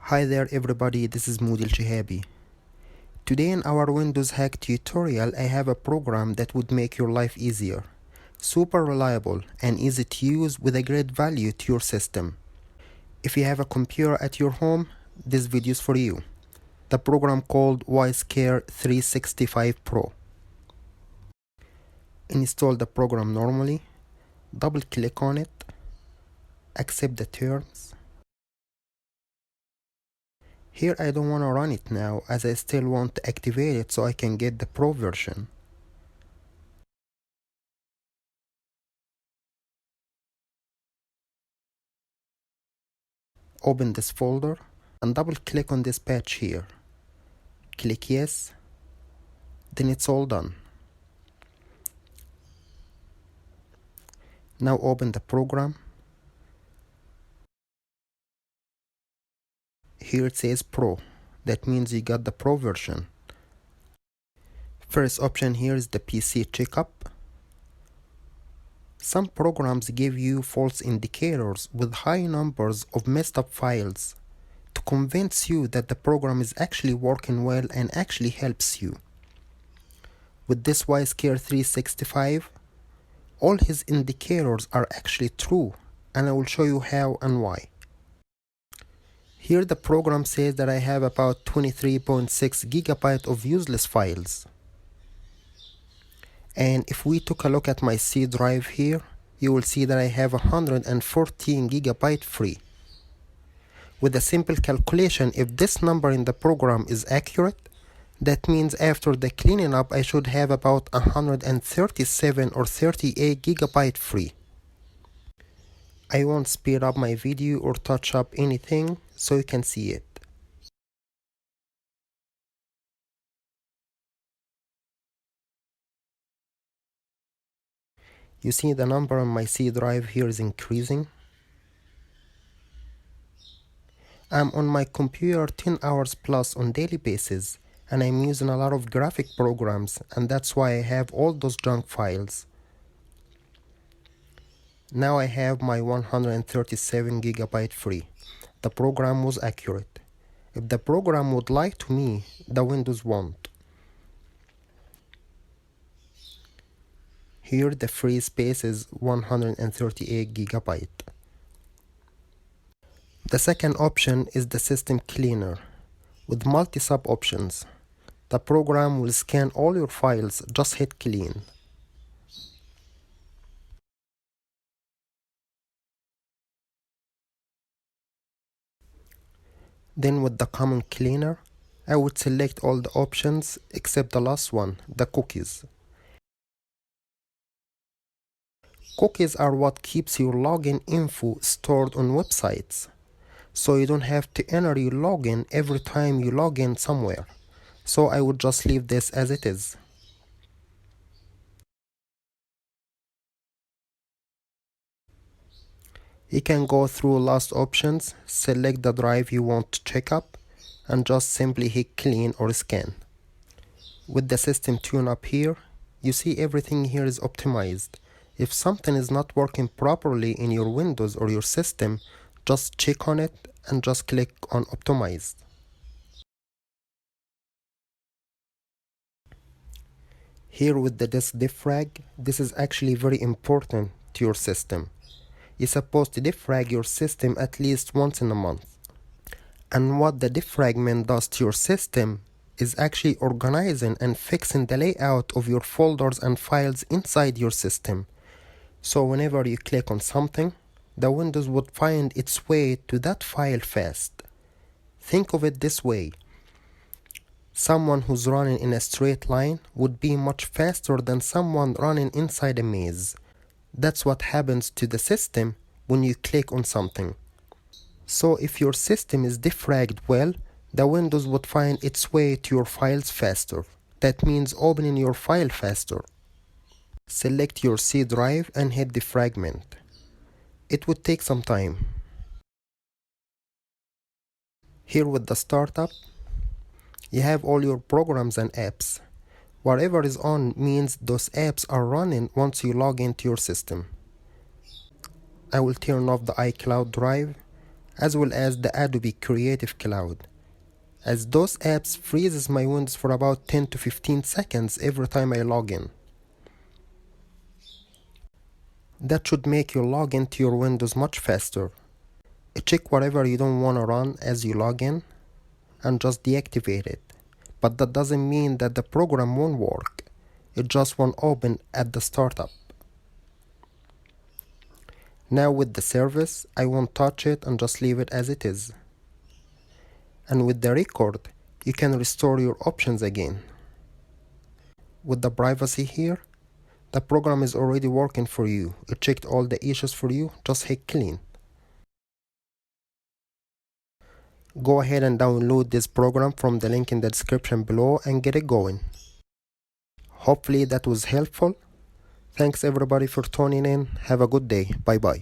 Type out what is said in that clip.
Hi there everybody, this is Moody Al-Shihabi. Today in our Windows Hack tutorial, I have a program that would make your life easier. Super reliable and easy to use with a great value to your system. If you have a computer at your home, this video is for you. The program called WiseCare 365 Pro. Install the program normally, double click on it, accept the terms. Here I don't want to run it now as I still want to activate it so I can get the Pro version. Open this folder and double click on this patch here. Click yes, then it's all done. Now open the program. Here it says Pro. That means you got the Pro version. First option here is the PC checkup. Some programs give you false indicators with high numbers of messed up files to convince you that the program is actually working well and actually helps you. With this WiseCare 365, all his indicators are actually true, and I will show you how and why. Here the program says that I have about 23.6 gigabytes of useless files. And if we took a look at my C drive here, you will see that I have 114 gigabytes free. With a simple calculation, if this number in the program is accurate, that means after the cleaning up I should have about 137 or 38 gigabytes free. I won't speed up my video or touch up anything so you can see it. You see the number on my C drive here is increasing. I'm on my computer 10 hours plus on daily basis, and I'm using a lot of graphic programs, and that's why I have all those junk files. Now I have my 137 gigabyte free. The program was accurate. If the program would lie to me, the Windows won't. Here the free space is 138 gigabyte. The second option is the system cleaner with multi-sub options. The program will scan all your files, just hit clean. Then with the common cleaner, I would select all the options except the last one, the cookies. Cookies are what keeps your login info stored on websites, so you don't have to enter your login every time you log in somewhere. So I would just leave this as it is. You can go through last options, select the drive you want to check up, and just simply hit clean or scan. With the system tune up here, you see everything here is optimized. If something is not working properly in your Windows or your system, just check on it and just click on optimized. Here with the disk defrag, this is actually very important to your system. You're supposed to defrag your system at least once in a month. And what the defragment does to your system is actually organizing and fixing the layout of your folders and files inside your system. So whenever you click on something, the Windows would find its way to that file fast. Think of it this way. Someone who's running in a straight line would be much faster than someone running inside a maze. That's what happens to the system when you click on something. So if your system is defragged well, the Windows would find its way to your files faster. That means opening your file faster. Select your C drive and hit defragment. It would take some time. Here with the startup, you have all your programs and apps. Whatever is on means those apps are running once you log into your system. I will turn off the iCloud drive as well as the Adobe Creative Cloud, as those apps freezes my Windows for about 10 to 15 seconds every time I log in. That should make you log into your Windows much faster. Check whatever you don't want to run as you log in and just deactivate it. But that doesn't mean that the program won't work. It just won't open at the startup. Now with the service, I won't touch it and just leave it as it is. And with the record, you can restore your options again. With the privacy here, the program is already working for you. It checked all the issues for you, just hit clean. Go ahead and download this program from the link in the description below and get it going. Hopefully that was helpful. Thanks everybody for tuning in. Have a good day. Bye bye.